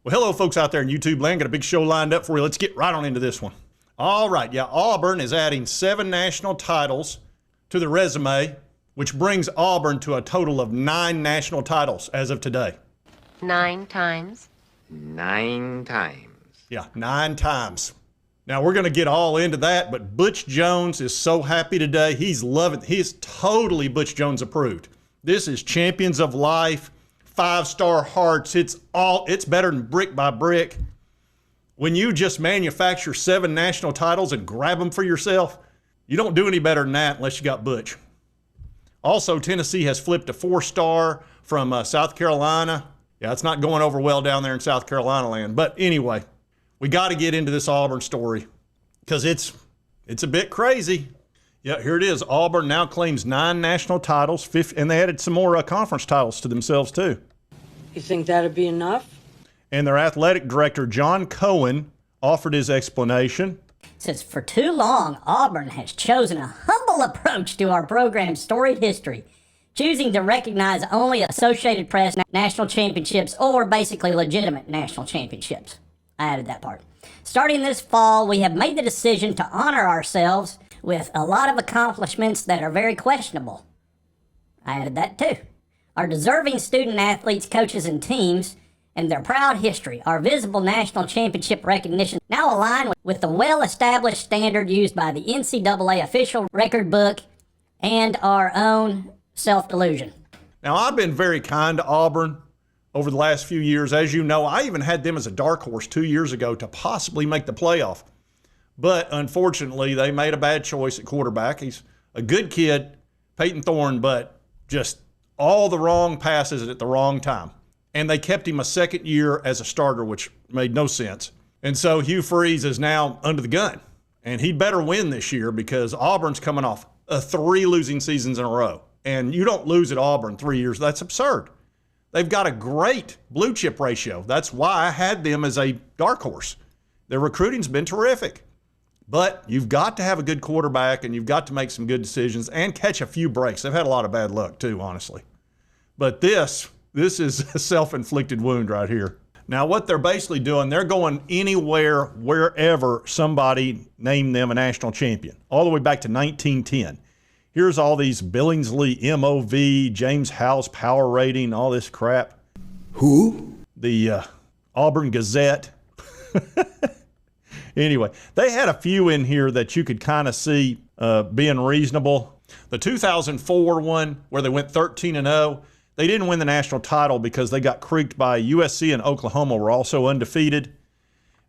Well, hello, folks out there in YouTube land. Got a big show lined up for you. Let's get right on into this one. All right, yeah, Auburn is adding 7 national titles to the resume, which brings Auburn to a total of 9 national titles as of today. 9 times? 9 times. Yeah, 9 times. Now, we're going to get all into that, but Butch Jones is so happy today. He's loving it. He's totally Butch Jones approved. This is Champions of Life, 5-star hearts. It's better than brick by brick. When you just manufacture 7 national titles and grab them for yourself, you don't do any better than that unless you got Butch. Also, Tennessee has flipped a 4-star from South Carolina. Yeah, it's not going over well down there in South Carolina land. But anyway, we got to get into this Auburn story because it's a bit crazy. Yeah, here it is. Auburn now claims 9 national titles, and they added some more conference titles to themselves too. You think that'd be enough? And their athletic director, John Cohen, offered his explanation. Says, for too long, Auburn has chosen a humble approach to our program's storied history, choosing to recognize only Associated Press national championships or basically legitimate national championships. I added that part. Starting this fall, we have made the decision to honor ourselves with a lot of accomplishments that are very questionable. I added that too. Our deserving student athletes, coaches, and teams, and their proud history, our visible national championship recognition now align with the well-established standard used by the NCAA official record book and our own self-delusion. Now, I've been very kind to Auburn over the last few years. As you know, I even had them as a dark horse 2 years ago to possibly make the playoff. But unfortunately, they made a bad choice at quarterback. He's a good kid, Peyton Thorne, but just all the wrong passes at the wrong time. And they kept him a second year as a starter, which made no sense. And so Hugh Freeze is now under the gun. And he'd better win this year because Auburn's coming off 3 losing seasons in a row. And you don't lose at Auburn 3 years. That's absurd. They've got a great blue chip ratio. That's why I had them as a dark horse. Their recruiting's been terrific. But you've got to have a good quarterback, and you've got to make some good decisions and catch a few breaks. They've had a lot of bad luck, too, honestly. But this is a self-inflicted wound right here. Now, what they're basically doing, they're going anywhere, wherever somebody named them a national champion, all the way back to 1910. Here's all these Billingsley, MOV, James House power rating, all this crap. Who? The Auburn Gazette. Anyway, they had a few in here that you could kind of see being reasonable. The 2004 one, where they went 13-0, they didn't win the national title because they got creaked by USC and Oklahoma were also undefeated.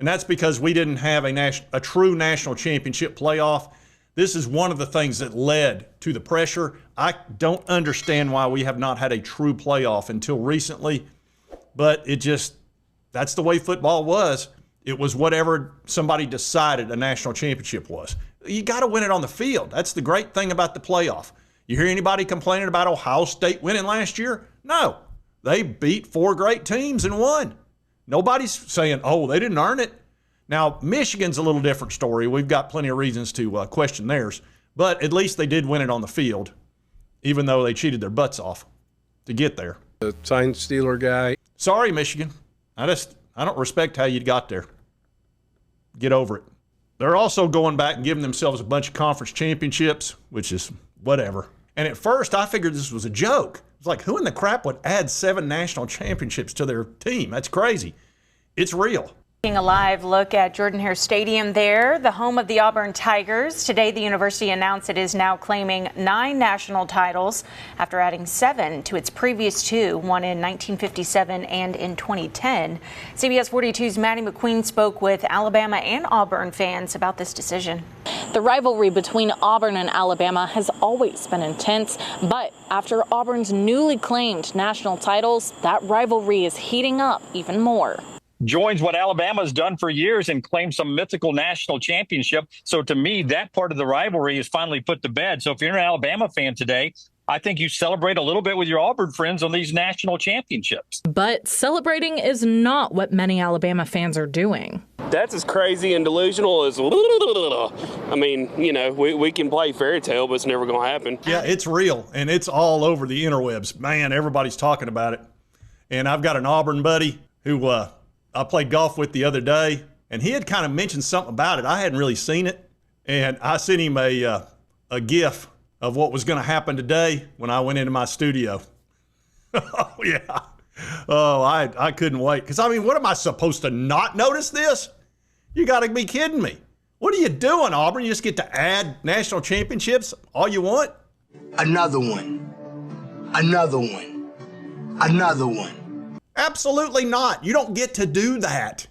And that's because we didn't have a true national championship playoff. This is one of the things that led to the pressure. I don't understand why we have not had a true playoff until recently, but that's the way football was. It was whatever somebody decided a national championship was. You got to win it on the field. That's the great thing about the playoff. You hear anybody complaining about Ohio State winning last year? No. They beat 4 great teams and won. Nobody's saying, oh, they didn't earn it. Now, Michigan's a little different story. We've got plenty of reasons to question theirs. But at least they did win it on the field, even though they cheated their butts off to get there. The sign stealer guy. Sorry, Michigan. I don't respect how you got there. Get over it. They're also going back and giving themselves a bunch of conference championships, which is whatever. And at first, I figured this was a joke. It's like, who in the crap would add 7 national championships to their team? That's crazy. It's real. A live look at Jordan-Hare Stadium there, the home of the Auburn Tigers. Today, the university announced it is now claiming 9 national titles after adding 7 to its previous 2, one in 1957 and in 2010. CBS 42's Maddie McQueen spoke with Alabama and Auburn fans about this decision. The rivalry between Auburn and Alabama has always been intense, but after Auburn's newly claimed national titles, that rivalry is heating up even more. Joins what Alabama's done for years and claimed some mythical national championship. So to me, that part of the rivalry is finally put to bed. So if you're an Alabama fan today, I think you celebrate a little bit with your Auburn friends on these national championships. But celebrating is not what many Alabama fans are doing. That's as crazy and delusional as, I mean, you know, we can play fairy tale, but it's never going to happen. Yeah, it's real, and it's all over the interwebs. Man, everybody's talking about it. And I've got an Auburn buddy who I played golf with the other day, and he had kind of mentioned something about it. I hadn't really seen it, and I sent him a GIF of what was going to happen today when I went into my studio. Oh, yeah. Oh, I couldn't wait. Because, I mean, what am I supposed to not notice this? You got to be kidding me. What are you doing, Auburn? You just get to add national championships all you want? Another one. Another one. Another one. Absolutely not. You don't get to do that.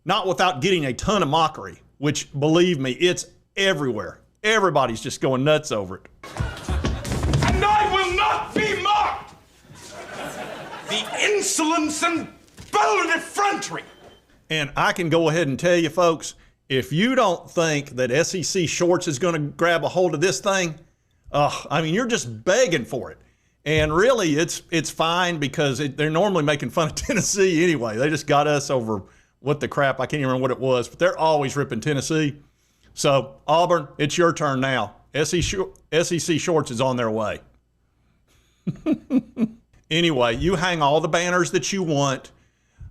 Not without getting a ton of mockery, which, believe me, it's everywhere. Everybody's just going nuts over it. And I will not be mocked! The insolence and bold effrontery! And I can go ahead and tell you, folks, if you don't think that SEC Shorts is going to grab a hold of this thing, I mean, you're just begging for it. And really, it's fine because they're normally making fun of Tennessee anyway. They just got us over what the crap, I can't even remember what it was, but they're always ripping Tennessee. So, Auburn, it's your turn now. SEC Shorts is on their way. Anyway, you hang all the banners that you want.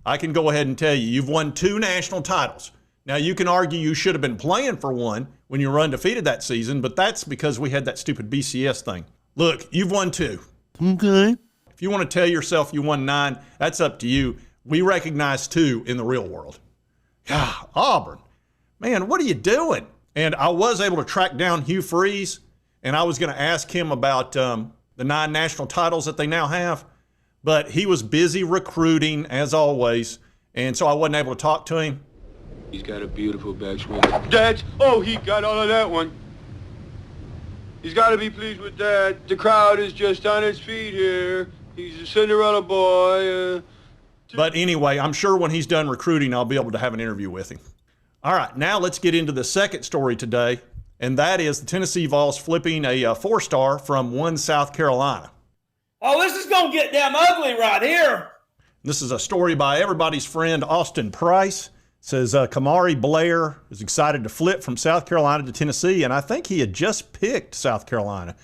I can go ahead and tell you, you've won 2 national titles. Now, you can argue you should have been playing for one when you were undefeated that season, but that's because we had that stupid BCS thing. Look, you've won 2. Okay. If you want to tell yourself you won 9, that's up to you. We recognize 2 in the real world. Auburn, man, what are you doing? And I was able to track down Hugh Freeze, and I was going to ask him about the 9 national titles that they now have, but he was busy recruiting, as always, and so I wasn't able to talk to him. He's got a beautiful backswing. Dad, oh, he got all of that one. He's got to be pleased with that. The crowd is just on its feet here. He's a Cinderella boy. But anyway, I'm sure when he's done recruiting, I'll be able to have an interview with him. All right, now let's get into the second story today, and that is the Tennessee Vols flipping a 4-star from 1 South Carolina. Oh, this is going to get damn ugly right here. This is a story by everybody's friend Austin Price. It says Kamari Blair is excited to flip from South Carolina to Tennessee, and I think he had just picked South Carolina.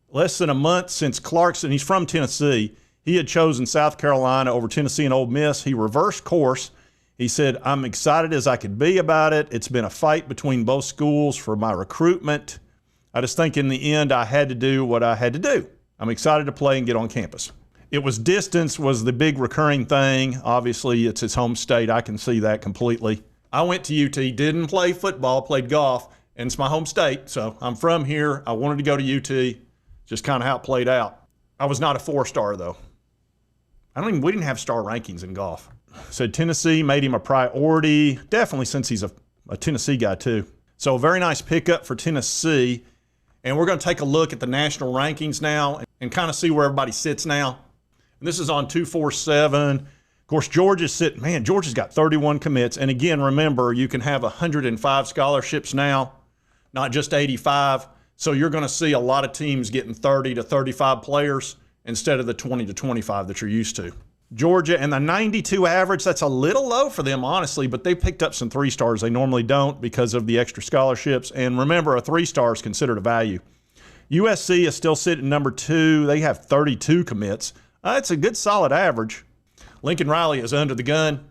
Less than a month since Clarkson, he's from Tennessee, he had chosen South Carolina over Tennessee and Ole Miss. He reversed course. He said, I'm excited as I could be about it. It's been a fight between both schools for my recruitment. I just think in the end I had to do what I had to do. I'm excited to play and get on campus. It was distance was the big recurring thing. Obviously, it's his home state. I can see that completely. I went to UT, didn't play football, played golf, and it's my home state. So I'm from here. I wanted to go to UT. Just kind of how it played out. I was not a 4-star, though. We didn't have star rankings in golf. So Tennessee made him a priority, definitely since he's a Tennessee guy too. So a very nice pickup for Tennessee. And we're going to take a look at the national rankings now and kind of see where everybody sits now. And this is on 247. Of course, Georgia's sitting, man, Georgia's got 31 commits. And again, remember, you can have 105 scholarships now, not just 85. So you're going to see a lot of teams getting 30 to 35 players instead of the 20 to 25 that you're used to. Georgia and the 92 average, that's a little low for them, honestly, but they picked up some 3-stars they normally don't because of the extra scholarships. And remember, a 3-star is considered a value. USC is still sitting number 2. They have 32 commits. That's a good, solid average. Lincoln Riley is under the gun.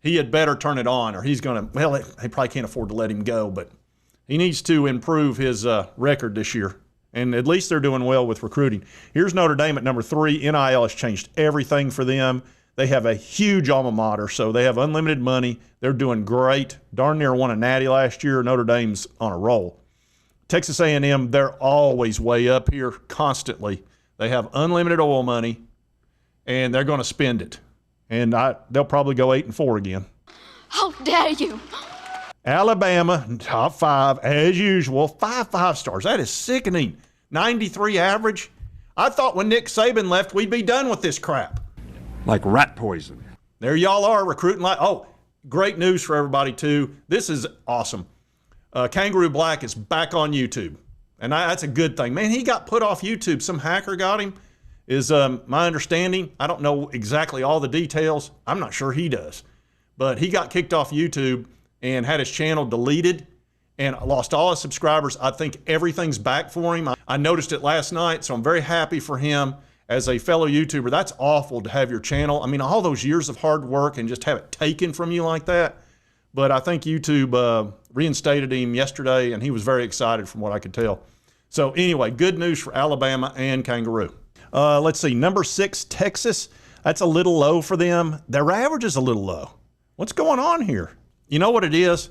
He had better turn it on or he's going to, well, they probably can't afford to let him go, but he needs to improve his record this year. And at least they're doing well with recruiting. Here's Notre Dame at number 3. NIL has changed everything for them. They have a huge alma mater, so they have unlimited money. They're doing great. Darn near won a Natty last year. Notre Dame's on a roll. Texas A&M, they're always way up here constantly. They have unlimited oil money, and they're going to spend it. And they'll probably go 8-4 again. How dare you! Alabama, top 5, as usual, 5 5-stars. That is sickening. 93 average. I thought when Nick Saban left, we'd be done with this crap. Like rat poison. There y'all are recruiting like, oh, great news for everybody too. This is awesome. Kangaroo Black is back on YouTube. And that's a good thing. Man, he got put off YouTube. Some hacker got him, is my understanding. I don't know exactly all the details. I'm not sure he does. But he got kicked off YouTube and had his channel deleted and lost all his subscribers. I think everything's back for him. I noticed it last night, so I'm very happy for him. as a fellow YouTuber, that's awful to have your channel. I mean, all those years of hard work and just have it taken from you like that. But I think YouTube reinstated him yesterday, and he was very excited from what I could tell. So anyway, good news for Alabama and Kangaroo. Let's see, number 6, Texas. That's a little low for them. Their average is a little low. What's going on here? You know what it is?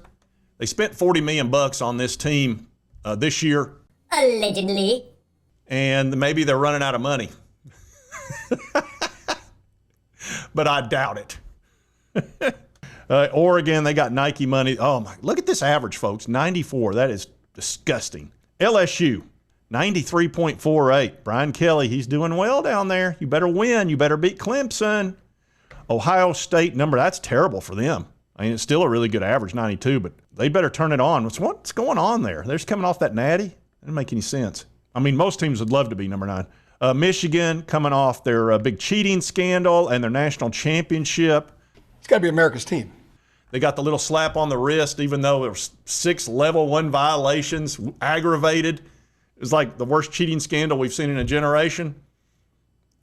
They spent $40 million on this team this year. Allegedly. And maybe they're running out of money. But I doubt it. Oregon, they got Nike money. Oh my, look at this average, folks. 94. That is disgusting. LSU, 93.48. Brian Kelly, he's doing well down there. You better win. You better beat Clemson. Ohio State number, that's terrible for them. I mean, it's still a really good average, 92, but they better turn it on. What's going on there? They're just coming off that natty. It doesn't make any sense. I mean, most teams would love to be number 9. Michigan coming off their big cheating scandal and their national championship. It's got to be America's team. They got the little slap on the wrist, even though there was 6 level 1 violations, aggravated. It was like the worst cheating scandal we've seen in a generation.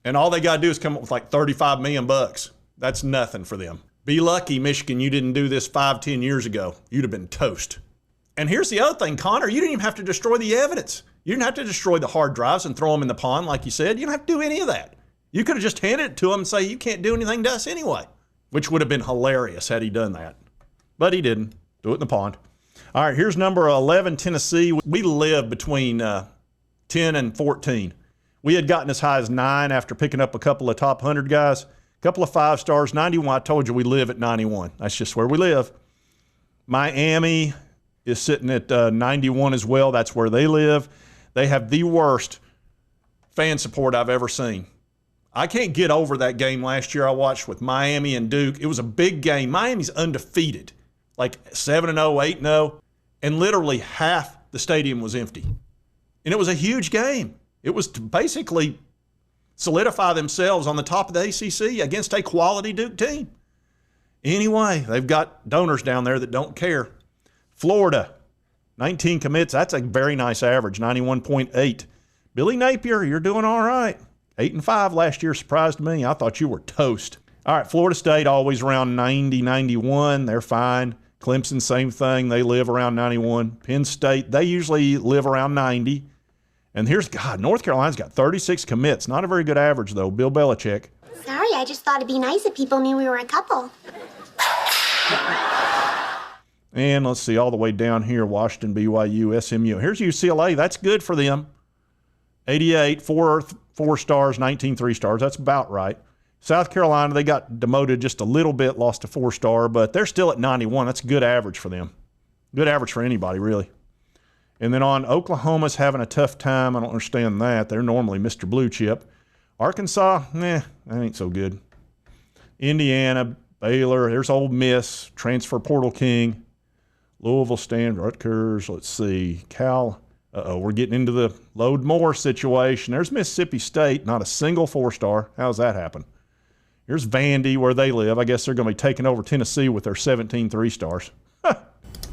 And all they got to do is come up with like $35 million. That's nothing for them. Be lucky, Michigan, you didn't do this 5-10 years ago. You'd have been toast. And here's the other thing, Connor. You didn't even have to destroy the evidence. You didn't have to destroy the hard drives and throw them in the pond like you said. You don't have to do any of that. You could have just handed it to them and say, you can't do anything to us anyway, which would have been hilarious had he done that. But he didn't. Do it in the pond. All right, here's number 11, Tennessee. We live between 10 and 14. We had gotten as high as 9 after picking up a couple of top 100 guys, a couple of 5 stars, 91. I told you we live at 91. That's just where we live. Miami is sitting at 91 as well. That's where they live. They have the worst fan support I've ever seen. I can't get over that game last year I watched with Miami and Duke. It was a big game. Miami's undefeated, like 7-0, 8-0, and literally half the stadium was empty. And it was a huge game. It was to basically solidify themselves on the top of the ACC against a quality Duke team. Anyway, they've got donors down there that don't care. Florida, 19 commits. That's a very nice average, 91.8. Billy Napier, you're doing all right. 8-5 last year surprised me. I thought you were toast. All right, Florida State always around 90, 91. They're fine. Clemson, same thing. They live around 91. Penn State, they usually live around 90. And North Carolina's got 36 commits. Not a very good average, though. Bill Belichick. Sorry, I just thought it'd be nice if people knew we were a couple. And let's see, all the way down here, Washington, BYU, SMU. Here's UCLA. That's good for them. 88, 4 stars, 19 3 stars. That's about right. South Carolina, they got demoted just a little bit, lost a 4-star, but they're still at 91. That's a good average for them. Good average for anybody, really. And then on Oklahoma's having a tough time. I don't understand that. They're normally Mr. Blue Chip. Arkansas, that ain't so good. Indiana, Baylor, there's Ole Miss, transfer portal king. Louisville, Stanford, Rutgers, let's see, Cal. We're getting into the load more situation. There's Mississippi State, not a single 4-star. How's that happen? Here's Vandy, where they live. I guess they're going to be taking over Tennessee with their 17 3-stars. I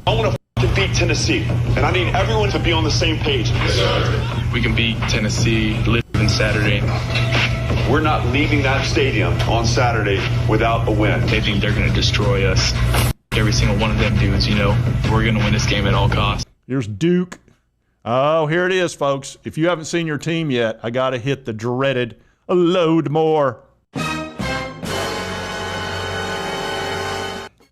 want to beat Tennessee, and I need everyone to be on the same page. We can beat Tennessee, live in Saturday. We're not leaving that stadium on Saturday without a win. They think they're going to destroy us. Every single one of them dudes, we're going to win this game at all costs. Here's Duke. Oh, here it is, folks. If you haven't seen your team yet, I got to hit the dreaded load more.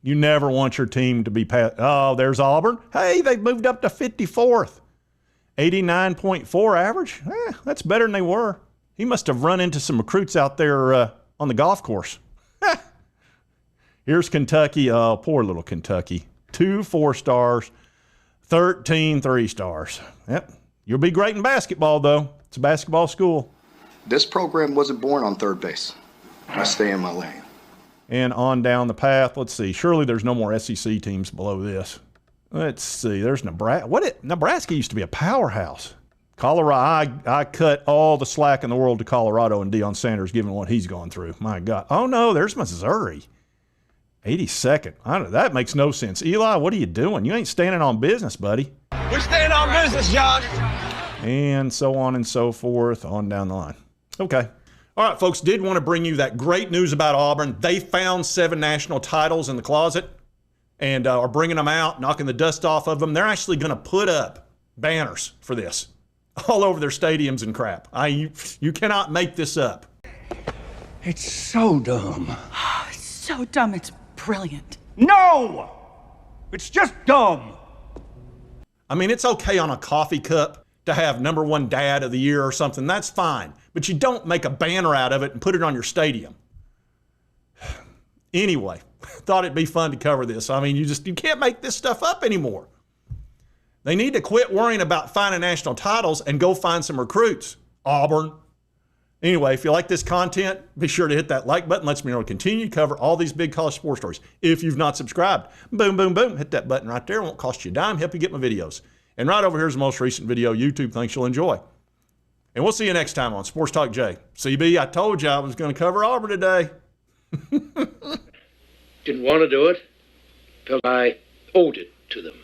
You never want your team to be passed. Oh, there's Auburn. Hey, they've moved up to 54th. 89.4 average. That's better than they were. He must have run into some recruits out there on the golf course. Here's Kentucky. Oh, poor little Kentucky. 2 4-stars, 13 3-stars. Yep. You'll be great in basketball, though. It's a basketball school. This program wasn't born on third base. I stay in my lane. And on down the path, let's see. Surely there's no more SEC teams below this. Let's see. There's Nebraska. Nebraska used to be a powerhouse. Colorado, I cut all the slack in the world to Colorado and Deion Sanders, given what he's gone through. My God. Oh, no, there's Missouri. 82nd. That makes no sense. Eli, what are you doing? You ain't standing on business, buddy. We're staying on business, Josh. And so on and so forth, on down the line. Okay. All right, folks, did want to bring you that great news about Auburn. They found 7 national titles in the closet and are bringing them out, knocking the dust off of them. They're actually going to put up banners for this all over their stadiums and crap. You cannot make this up. It's so dumb. It's so dumb, it's brilliant. No! It's just dumb. I mean, it's okay on a coffee cup to have #1 dad of the year or something. That's fine. But you don't make a banner out of it and put it on your stadium. Anyway, thought it'd be fun to cover this. I mean, you can't make this stuff up anymore. They need to quit worrying about finding national titles and go find some recruits. Auburn. Anyway, if you like this content, be sure to hit that like button. Lets me know to continue to cover all these big college sports stories. If you've not subscribed, boom, boom, boom, hit that button right there. It won't cost you a dime. Help you get my videos. And right over here is the most recent video YouTube thinks you'll enjoy. And we'll see you next time on Sports Talk J. CB, I told you I was going to cover Auburn today. Didn't want to do it, felt I owed it to them.